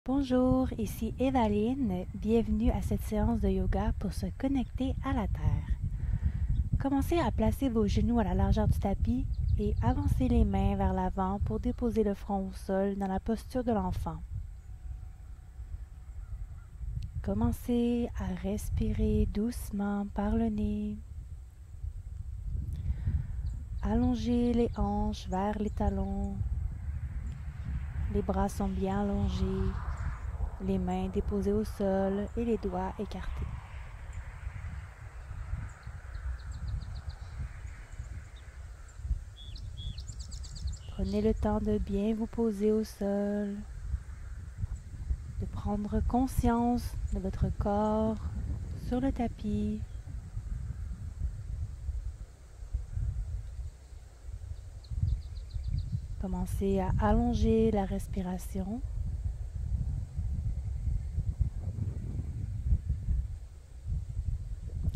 Bonjour, ici Evaline. Bienvenue à cette séance de yoga pour se connecter à la terre. Commencez à placer vos genoux à la largeur du tapis et avancez les mains vers l'avant pour déposer le front au sol dans la posture de l'enfant. Commencez à respirer doucement par le nez. Allongez les hanches vers les talons. Les bras sont bien allongés, les mains déposées au sol et les doigts écartés. Prenez le temps de bien vous poser au sol, de prendre conscience de votre corps sur le tapis. Commencez à allonger la respiration.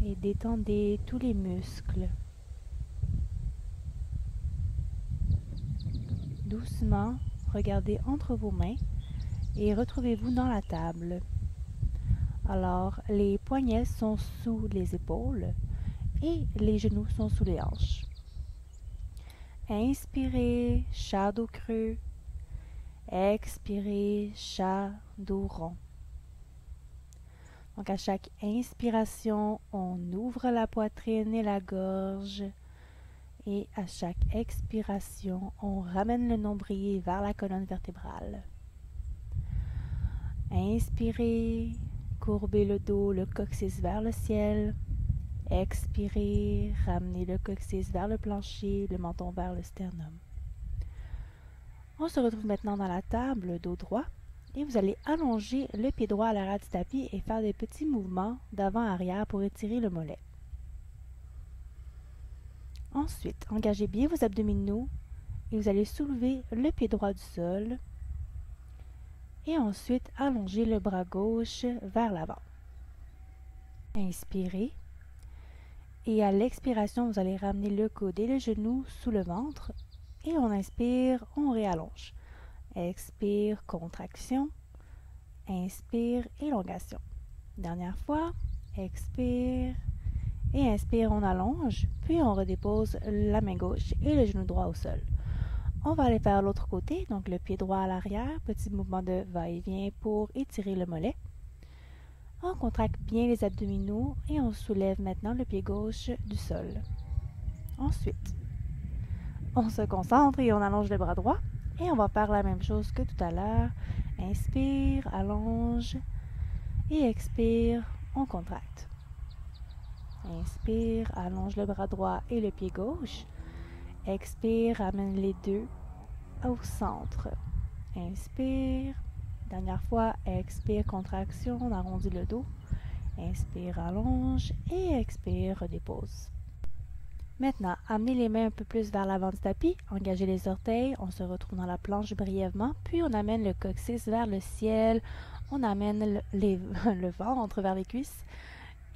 Et détendez tous les muscles. Doucement, regardez entre vos mains et retrouvez-vous dans la table. Alors, les poignets sont sous les épaules et les genoux sont sous les hanches. Inspirez, chat dos creux. Expirez, chat dos rond. Donc à chaque inspiration, on ouvre la poitrine et la gorge. Et à chaque expiration, on ramène le nombril vers la colonne vertébrale. Inspirez, courbez le dos, le coccyx vers le ciel. Expirez, ramenez le coccyx vers le plancher, le menton vers le sternum. On se retrouve maintenant dans la table, dos droit, et vous allez allonger le pied droit à l'arrière du tapis et faire des petits mouvements d'avant-arrière pour étirer le mollet. Ensuite, engagez bien vos abdominaux et vous allez soulever le pied droit du sol et ensuite allongez le bras gauche vers l'avant. Inspirez et à l'expiration, vous allez ramener le coude et le genou sous le ventre et on inspire, on réallonge. Expire, contraction. Inspire, élongation. Dernière fois, expire et inspire, on allonge, puis on redépose la main gauche et le genou droit au sol. On va aller faire l'autre côté, donc le pied droit à l'arrière, petit mouvement de va-et-vient pour étirer le mollet. On contracte bien les abdominaux et on soulève maintenant le pied gauche du sol. Ensuite, on se concentre et on allonge le bras droit et on va faire la même chose que tout à l'heure. Inspire, allonge et expire, on contracte. Inspire, allonge le bras droit et le pied gauche. Expire, ramène les deux au centre. Inspire. Dernière fois, expire, contraction, on arrondit le dos. Inspire, allonge et expire, redépose. Maintenant, amenez les mains un peu plus vers l'avant du tapis, engagez les orteils, on se retrouve dans la planche brièvement, puis on amène le coccyx vers le ciel, on amène le ventre vers les cuisses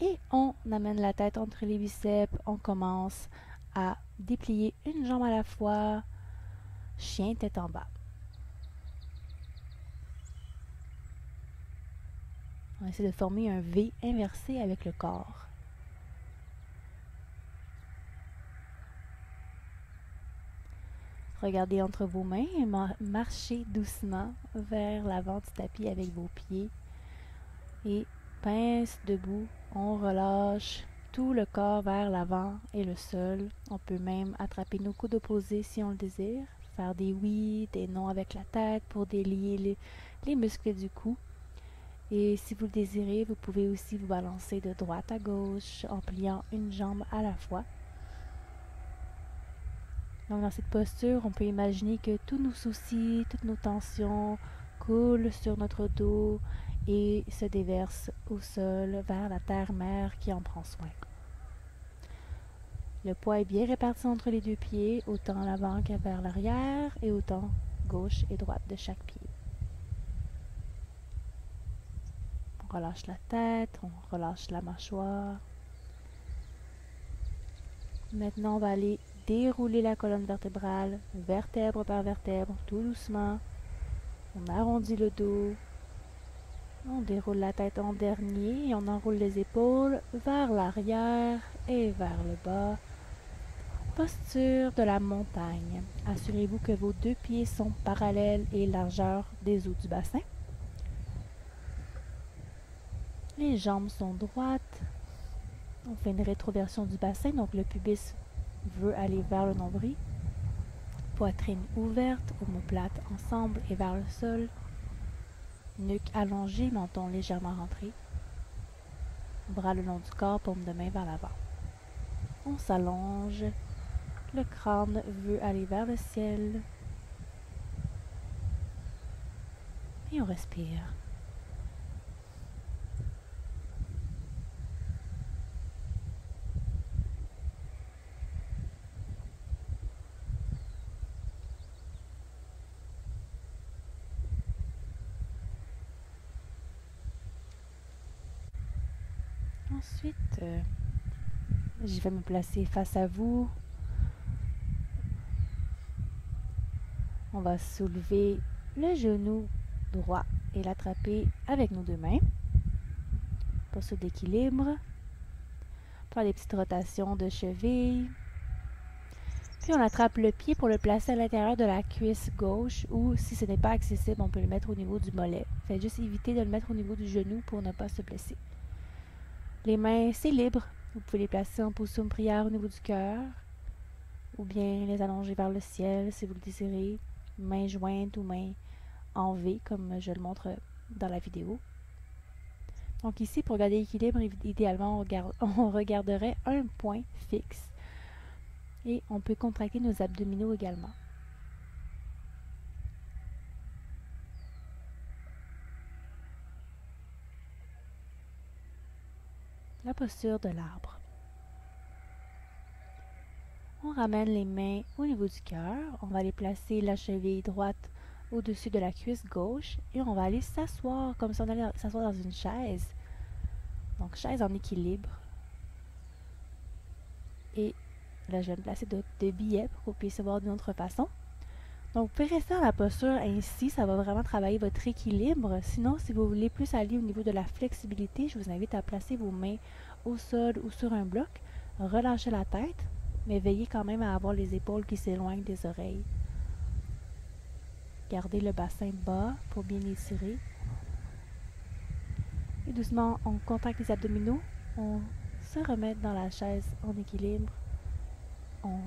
et on amène la tête entre les biceps, on commence à déplier une jambe à la fois, chien tête en bas. On essaie de former un V inversé avec le corps. Regardez entre vos mains et marchez doucement vers l'avant du tapis avec vos pieds. Et pince debout, on relâche tout le corps vers l'avant et le sol. On peut même attraper nos coudes opposés si on le désire. Faire des oui, des non avec la tête pour délier les muscles du cou. Et si vous le désirez, vous pouvez aussi vous balancer de droite à gauche en pliant une jambe à la fois. Donc dans cette posture, on peut imaginer que tous nos soucis, toutes nos tensions coulent sur notre dos et se déversent au sol vers la terre-mère qui en prend soin. Le poids est bien réparti entre les deux pieds, autant à l'avant qu'à vers l'arrière et autant gauche et droite de chaque pied. On relâche la tête, on relâche la mâchoire. Maintenant, on va aller dérouler la colonne vertébrale, vertèbre par vertèbre, tout doucement. On arrondit le dos, On déroule la tête en dernier et on enroule les épaules vers l'arrière et vers le bas. Posture de la montagne. Assurez-vous que vos deux pieds sont parallèles et largeur des eaux du bassin. Les jambes sont droites. On fait une rétroversion du bassin, donc le pubis veut aller vers le nombril. Poitrine ouverte, omoplate ensemble et vers le sol. Nuque allongée, menton légèrement rentré. Bras le long du corps, paume de main vers l'avant. On s'allonge. Le crâne veut aller vers le ciel. Et on respire. Ensuite, je vais me placer face à vous. On va soulever le genou droit et l'attraper avec nos deux mains. Posture d'équilibre. Faire des petites rotations de cheville. Puis on attrape le pied pour le placer à l'intérieur de la cuisse gauche ou si ce n'est pas accessible, on peut le mettre au niveau du mollet. Faites juste éviter de le mettre au niveau du genou pour ne pas se blesser. Les mains, c'est libre. Vous pouvez les placer en position de prière au niveau du cœur ou bien les allonger vers le ciel si vous le désirez. Mains jointes ou mains en V comme je le montre dans la vidéo. Donc ici, pour garder l'équilibre, idéalement, on regarderait un point fixe. Et on peut contracter nos abdominaux également. La posture de l'arbre. On ramène les mains au niveau du cœur. On va aller placer la cheville droite au-dessus de la cuisse gauche et on va aller s'asseoir comme si on allait s'asseoir dans une chaise. Donc chaise en équilibre. Et là, je vais me placer de billets pour que vous puissiez voir d'une autre façon. Donc, vous pouvez rester dans la posture ainsi, ça va vraiment travailler votre équilibre. Sinon, si vous voulez plus aller au niveau de la flexibilité, je vous invite à placer vos mains au sol ou sur un bloc. Relâchez la tête, mais veillez quand même à avoir les épaules qui s'éloignent des oreilles. Gardez le bassin bas pour bien étirer. Et doucement, on contracte les abdominaux. On se remet dans la chaise en équilibre. On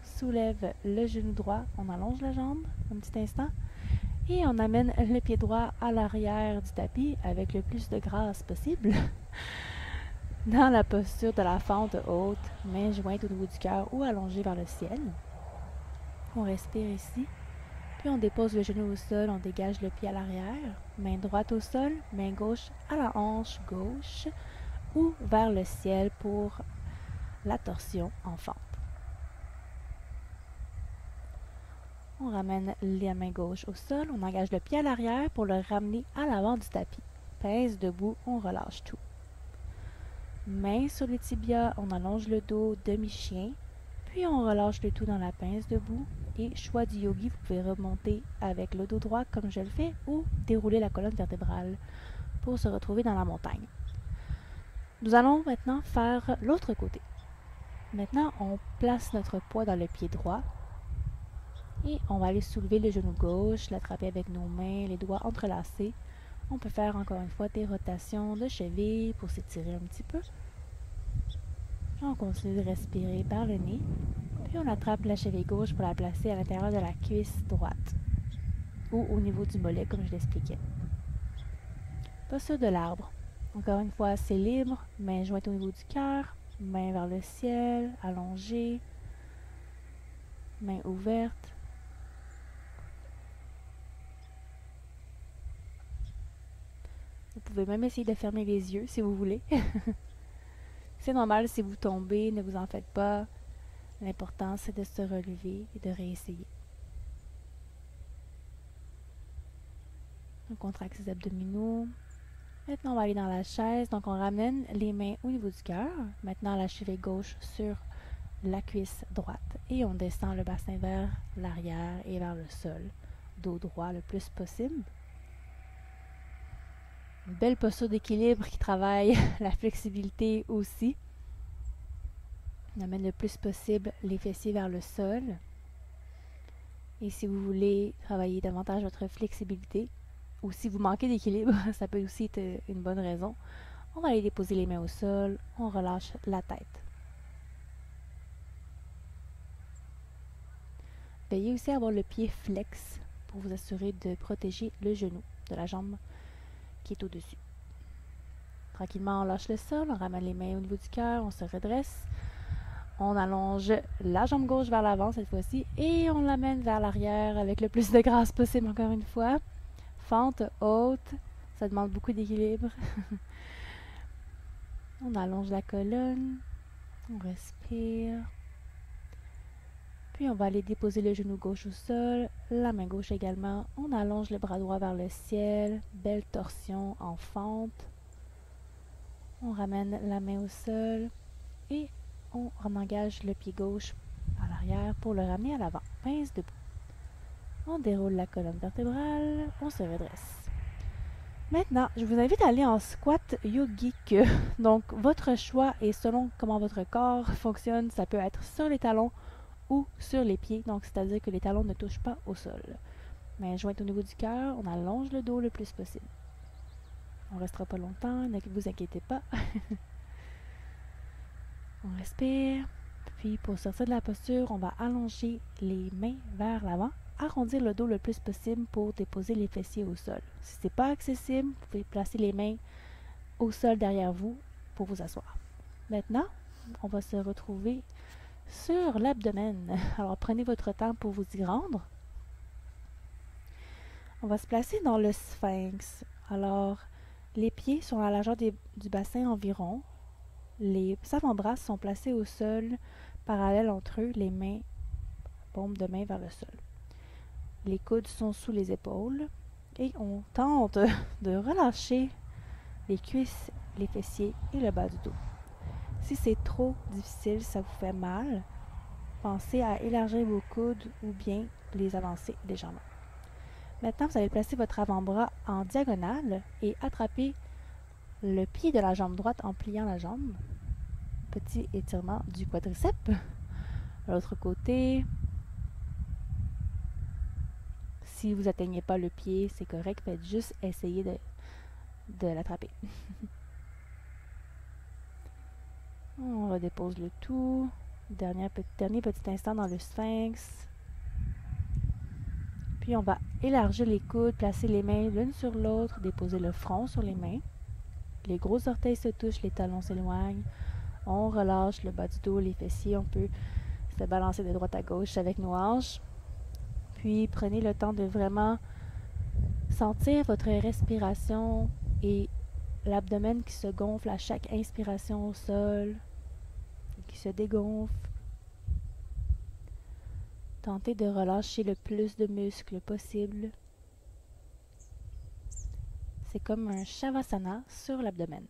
soulève le genou droit, on allonge la jambe un petit instant et on amène le pied droit à l'arrière du tapis avec le plus de grâce possible dans la posture de la fente haute, main jointe au niveau du cœur ou allongée vers le ciel. On respire ici, puis on dépose le genou au sol, on dégage le pied à l'arrière, main droite au sol, main gauche à la hanche gauche ou vers le ciel pour la torsion en fente. On ramène la main gauche au sol, on engage le pied à l'arrière pour le ramener à l'avant du tapis. Pince debout, on relâche tout. Main sur les tibias, on allonge le dos demi-chien, puis on relâche le tout dans la pince debout. Et choix du yogi, vous pouvez remonter avec le dos droit comme je le fais ou dérouler la colonne vertébrale pour se retrouver dans la montagne. Nous allons maintenant faire l'autre côté. Maintenant, on place notre poids dans le pied droit. Et on va aller soulever le genou gauche, l'attraper avec nos mains, les doigts entrelacés. On peut faire encore une fois des rotations de cheville pour s'étirer un petit peu. On continue de respirer par le nez. Puis on attrape la cheville gauche pour la placer à l'intérieur de la cuisse droite. Ou au niveau du mollet comme je l'expliquais. Posture de l'arbre. Encore une fois, c'est libre. Main jointe au niveau du cœur. Main vers le ciel, allongée. Main ouverte. Vous pouvez même essayer de fermer les yeux si vous voulez. C'est normal si vous tombez, ne vous en faites pas. L'important, c'est de se relever et de réessayer. On contracte ses abdominaux. Maintenant, on va aller dans la chaise. Donc, on ramène les mains au niveau du cœur. Maintenant, la cheville gauche sur la cuisse droite. Et on descend le bassin vers l'arrière et vers le sol. Dos droit le plus possible. Une belle posture d'équilibre qui travaille la flexibilité aussi. On amène le plus possible les fessiers vers le sol. Et si vous voulez travailler davantage votre flexibilité, ou si vous manquez d'équilibre, ça peut aussi être une bonne raison, on va aller déposer les mains au sol, on relâche la tête. Veillez aussi à avoir le pied flex pour vous assurer de protéger le genou de la jambe qui est au-dessus. Tranquillement, on lâche le sol, on ramène les mains au niveau du cœur, on se redresse. On allonge la jambe gauche vers l'avant cette fois-ci et on l'amène vers l'arrière avec le plus de grâce possible encore une fois. Fente haute, ça demande beaucoup d'équilibre. On allonge la colonne, on respire. Puis on va aller déposer le genou gauche au sol, la main gauche également. On allonge le bras droit vers le ciel, belle torsion en fente. On ramène la main au sol et on engage le pied gauche à l'arrière pour le ramener à l'avant. Pince debout. On déroule la colonne vertébrale, on se redresse. Maintenant, je vous invite à aller en squat yogique. Donc, votre choix est selon comment votre corps fonctionne. Ça peut être sur les talons ou sur les pieds. Donc, c'est-à-dire que les talons ne touchent pas au sol. Main jointe au niveau du cœur, on allonge le dos le plus possible. On ne restera pas longtemps, ne vous inquiétez pas. On respire. Puis, pour sortir de la posture, on va allonger les mains vers l'avant. Arrondir le dos le plus possible pour déposer les fessiers au sol. Si ce n'est pas accessible, vous pouvez placer les mains au sol derrière vous pour vous asseoir. Maintenant, on va se retrouver sur l'abdomen. Alors, prenez votre temps pour vous y rendre. On va se placer dans le sphinx. Alors, les pieds sont à la largeur du bassin environ. Les avant-bras sont placés au sol, parallèles entre eux, les mains, paumes de main vers le sol. Les coudes sont sous les épaules et on tente de relâcher les cuisses, les fessiers et le bas du dos. Si c'est trop difficile, ça vous fait mal, pensez à élargir vos coudes ou bien les avancer légèrement. Maintenant, vous allez placer votre avant-bras en diagonale et attraper le pied de la jambe droite en pliant la jambe. Petit étirement du quadriceps. L'autre côté. Si vous n'atteignez pas le pied, c'est correct. Faites juste essayer de l'attraper. On redépose le tout. Dernier petit instant dans le sphinx. Puis on va élargir les coudes, placer les mains l'une sur l'autre, déposer le front sur les mains. Les gros orteils se touchent, les talons s'éloignent. On relâche le bas du dos, les fessiers. On peut se balancer de droite à gauche avec nos hanches. Puis prenez le temps de vraiment sentir votre respiration et l'abdomen qui se gonfle à chaque inspiration au sol, qui se dégonfle. Tentez de relâcher le plus de muscles possible. C'est comme un shavasana sur l'abdomen.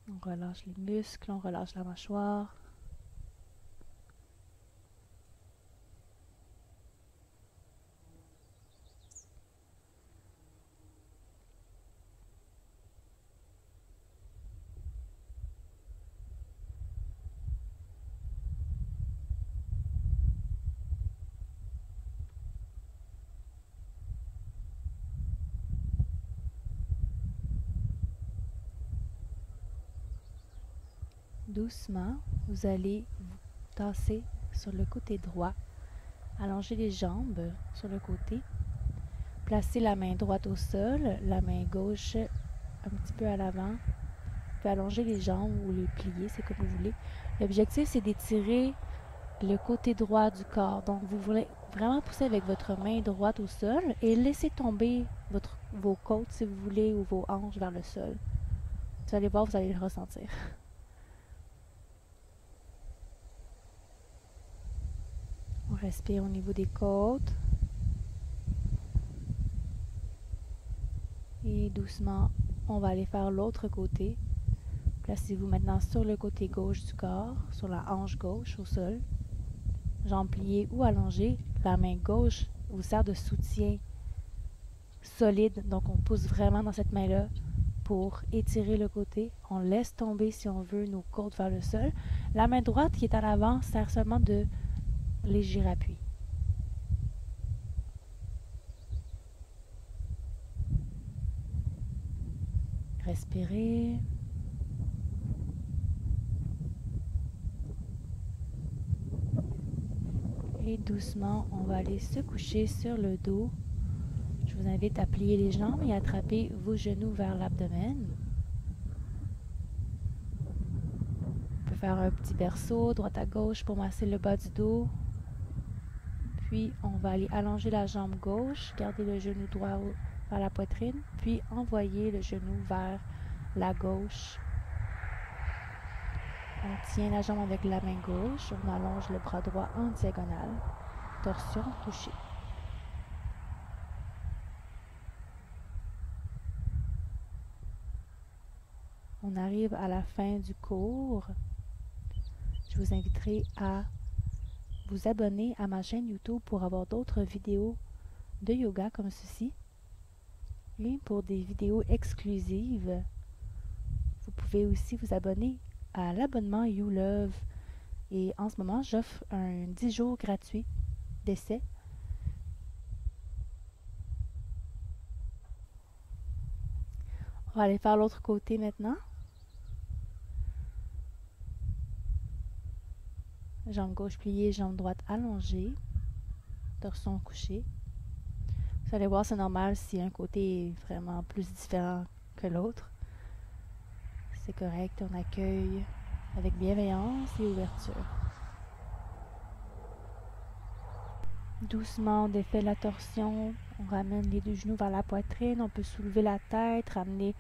On relâche les muscles, on relâche la mâchoire. Doucement, vous allez vous tasser sur le côté droit, allonger les jambes sur le côté, placer la main droite au sol, la main gauche un petit peu à l'avant, puis allonger les jambes ou les plier, c'est comme vous voulez. L'objectif, c'est d'étirer le côté droit du corps. Donc, vous voulez vraiment pousser avec votre main droite au sol et laisser tomber vos côtes, si vous voulez, ou vos hanches vers le sol. Vous allez voir, vous allez le ressentir. On respire au niveau des côtes. Et doucement, on va aller faire l'autre côté. Placez-vous maintenant sur le côté gauche du corps, sur la hanche gauche au sol. jambes pliées ou allongées. La main gauche vous sert de soutien solide, donc on pousse vraiment dans cette main-là pour étirer le côté. On laisse tomber, si on veut, nos côtes vers le sol. La main droite qui est en avant sert seulement de léger appui. Respirez. Et doucement, on va aller se coucher sur le dos. Je vous invite à plier les jambes et attraper vos genoux vers l'abdomen. On peut faire un petit berceau droite à gauche pour masser le bas du dos. Puis, on va aller allonger la jambe gauche, garder le genou droit vers la poitrine, puis envoyer le genou vers la gauche. On tient la jambe avec la main gauche, on allonge le bras droit en diagonale, torsion touchée. On arrive à la fin du cours. Je vous inviterai à vous abonner à ma chaîne YouTube pour avoir d'autres vidéos de yoga comme ceci. Et pour des vidéos exclusives, vous pouvez aussi vous abonner à l'abonnement YouLove. Et en ce moment, j'offre un 10 jours gratuit d'essai. On va aller faire l'autre côté maintenant. Jambe gauche pliée, jambe droite allongée, torsion couché. Vous allez voir, c'est normal si un côté est vraiment plus différent que l'autre. C'est correct, on accueille avec bienveillance et ouverture. Doucement, on défait la torsion, on ramène les deux genoux vers la poitrine, on peut soulever la tête, ramener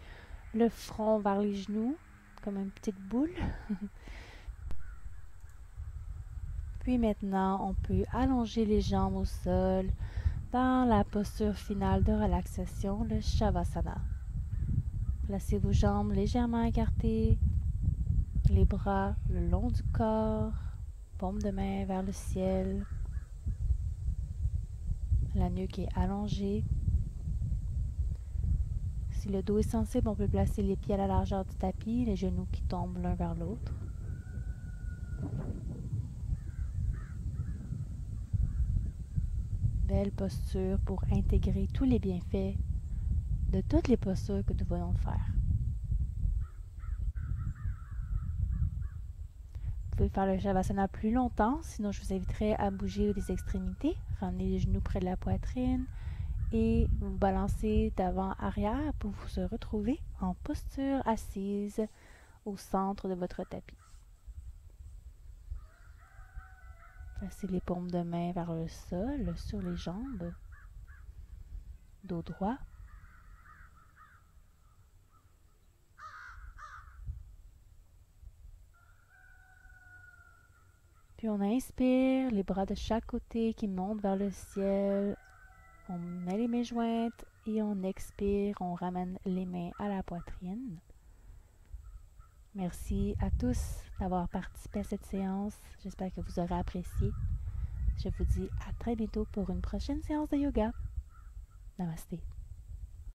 le front vers les genoux, comme une petite boule. Puis maintenant, on peut allonger les jambes au sol dans la posture finale de relaxation, le Shavasana. Placez vos jambes légèrement écartées, les bras le long du corps, paume de main vers le ciel, la nuque est allongée. Si le dos est sensible, on peut placer les pieds à la largeur du tapis, les genoux qui tombent l'un vers l'autre. Belle posture pour intégrer tous les bienfaits de toutes les postures que nous venons de faire. Vous pouvez faire le Shavasana plus longtemps, sinon je vous inviterai à bouger les extrémités, ramener les genoux près de la poitrine et vous balancer d'avant-arrière pour vous retrouver en posture assise au centre de votre tapis. Placez les paumes de main vers le sol, sur les jambes, dos droit. Puis on inspire, les bras de chaque côté qui montent vers le ciel. On met les mains jointes et on expire, on ramène les mains à la poitrine. Merci à tous d'avoir participé à cette séance. J'espère que vous aurez apprécié. Je vous dis à très bientôt pour une prochaine séance de yoga. Namasté.